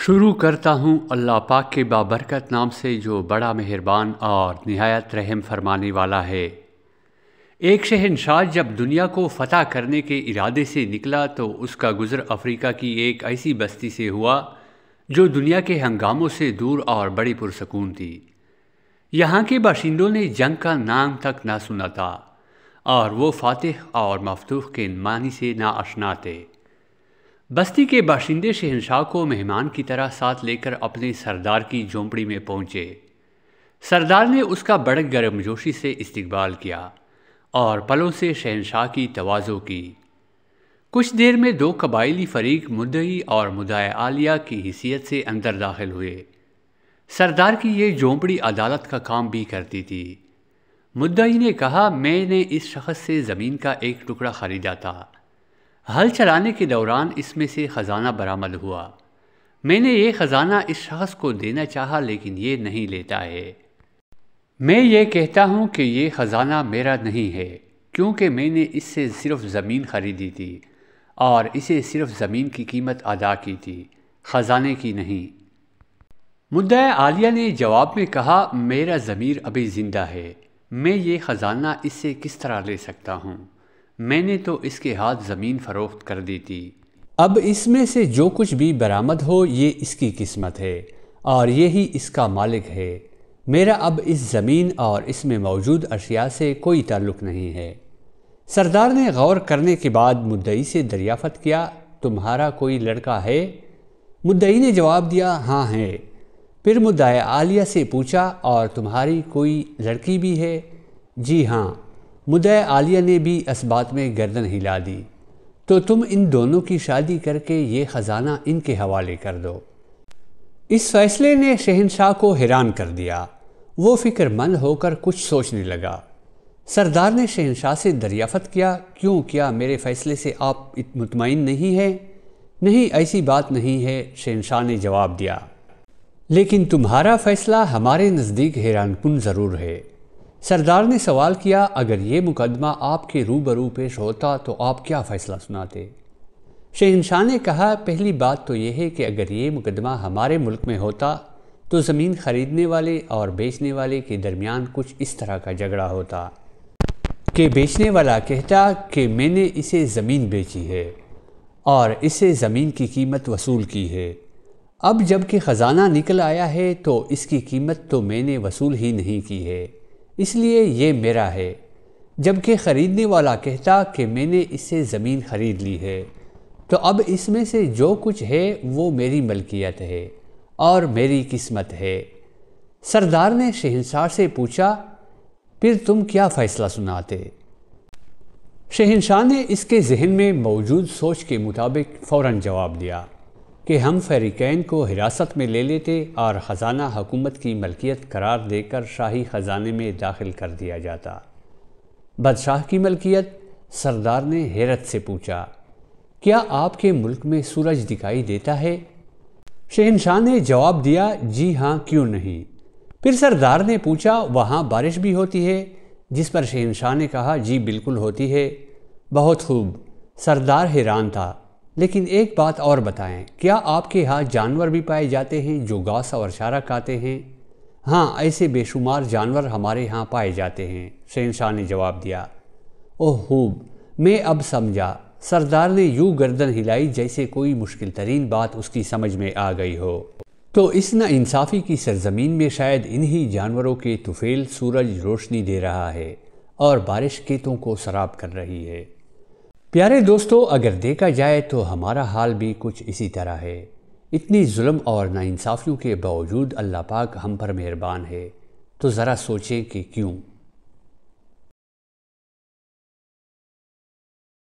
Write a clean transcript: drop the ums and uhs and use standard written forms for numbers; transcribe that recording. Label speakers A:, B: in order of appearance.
A: شروع کرتا ہوں اللہ پاک کے بابرکت نام سے جو بڑا مہربان اور نہایت رحم فرمانے والا ہے۔ ایک شہنشاہ جب دنیا کو فتح کرنے کے ارادے سے نکلا تو اس کا گزر افریقہ کی ایک ایسی بستی سے ہوا جو دنیا کے ہنگاموں سے دور اور بڑی پرسکون تھی۔ یہاں کے باشندوں نے جنگ کا نام تک نہ سنا تھا اور وہ فاتح اور مفتوح کے معنی سے ناآشنا تھے۔ بستی کے باشندے شہنشاہ کو مہمان کی طرح ساتھ لے کر اپنے سردار کی جھونپڑی میں پہنچے۔ سردار نے اس کا بڑے گرمجوشی سے استقبال کیا اور پلوں سے شہنشاہ کی تواضع کی۔ کچھ دیر میں دو قبائلی فریق مدعی اور مدعی عالیہ کی حیثیت سے اندر داخل ہوئے۔ سردار کی یہ جھونپڑی عدالت کا کام بھی کرتی تھی۔ مدعی نے کہا، میں نے اس شخص سے زمین کا ایک ٹکڑا خریدا تھا۔ ہل چلانے کے دوران اس میں سے خزانہ برآمد ہوا۔ میں نے یہ خزانہ اس شخص کو دینا چاہا لیکن یہ نہیں لیتا ہے۔ میں یہ کہتا ہوں کہ یہ خزانہ میرا نہیں ہے کیونکہ میں نے اس سے صرف زمین خریدی تھی اور اسے صرف زمین کی قیمت ادا کی تھی، خزانے کی نہیں۔ مدعی عالیہ نے جواب میں کہا، میرا ضمیر ابھی زندہ ہے، میں یہ خزانہ اس سے کس طرح لے سکتا ہوں؟ میں نے تو اس کے ہاتھ زمین فروخت کر دی تھی۔ اب اس میں سے جو کچھ بھی برآمد ہو یہ اس کی قسمت ہے اور یہی اس کا مالک ہے۔ میرا اب اس زمین اور اس میں موجود اشیاء سے کوئی تعلق نہیں ہے۔ سردار نے غور کرنے کے بعد مدعی سے دریافت کیا، تمہارا کوئی لڑکا ہے؟ مدعی نے جواب دیا، ہاں ہے۔ پھر مدعی عالیہ سے پوچھا، اور تمہاری کوئی لڑکی بھی ہے؟ جی ہاں۔ مدعی عالیہ نے بھی اس بات میں گردن ہلا دی۔ تو تم ان دونوں کی شادی کر کے یہ خزانہ ان کے حوالے کر دو۔ اس فیصلے نے شہنشاہ کو حیران کر دیا۔ وہ فکر مند ہو کر کچھ سوچنے لگا۔ سردار نے شہنشاہ سے دریافت کیا، کیوں، کیا میرے فیصلے سے آپ مطمئن نہیں ہیں؟ نہیں، ایسی بات نہیں ہے، شہنشاہ نے جواب دیا۔ لیکن تمہارا فیصلہ ہمارے نزدیک حیران کن ضرور ہے۔ سردار نے سوال کیا، اگر یہ مقدمہ آپ کے روبرو پیش ہوتا تو آپ کیا فیصلہ سناتے؟ شہنشاہ نے کہا، پہلی بات تو یہ ہے کہ اگر یہ مقدمہ ہمارے ملک میں ہوتا تو زمین خریدنے والے اور بیچنے والے کے درمیان کچھ اس طرح کا جھگڑا ہوتا کہ بیچنے والا کہتا کہ میں نے اسے زمین بیچی ہے اور اسے زمین کی قیمت وصول کی ہے۔ اب جب کہ خزانہ نکل آیا ہے تو اس کی قیمت تو میں نے وصول ہی نہیں کی ہے، اس لیے یہ میرا ہے۔ جبکہ خریدنے والا کہتا کہ میں نے اس سے زمین خرید لی ہے، تو اب اس میں سے جو کچھ ہے وہ میری ملکیت ہے اور میری قسمت ہے۔ سردار نے شہنشاہ سے پوچھا، پھر تم کیا فیصلہ سناتے؟ شہنشاہ نے اس کے ذہن میں موجود سوچ کے مطابق فوراً جواب دیا کہ ہم فریقین کو حراست میں لے لیتے اور خزانہ حکومت کی ملکیت قرار دے کر شاہی خزانے میں داخل کر دیا جاتا۔ بادشاہ کی ملکیت؟ سردار نے حیرت سے پوچھا، کیا آپ کے ملک میں سورج دکھائی دیتا ہے؟ شہنشاہ نے جواب دیا، جی ہاں، کیوں نہیں۔ پھر سردار نے پوچھا، وہاں بارش بھی ہوتی ہے؟ جس پر شہنشاہ نے کہا، جی بالکل ہوتی ہے۔ بہت خوب۔ سردار حیران تھا، لیکن ایک بات اور بتائیں، کیا آپ کے ہاں جانور بھی پائے جاتے ہیں جو گھاس اور چارہ کھاتے ہیں؟ ہاں، ایسے بے شمار جانور ہمارے ہاں پائے جاتے ہیں، شہنشاہ نے جواب دیا۔ اوہ خوب، میں اب سمجھا۔ سردار نے یوں گردن ہلائی جیسے کوئی مشکل ترین بات اس کی سمجھ میں آ گئی ہو۔ تو اس ناانصافی کی سرزمین میں شاید انہی جانوروں کے طفیل سورج روشنی دے رہا ہے اور بارش کھیتوں کو سراب کر رہی ہے۔ پیارے دوستو، اگر دیکھا جائے تو ہمارا حال بھی کچھ اسی طرح ہے۔ اتنی ظلم اور ناانصافیوں کے باوجود اللہ پاک ہم پر مہربان ہے، تو ذرا سوچیں کہ کیوں؟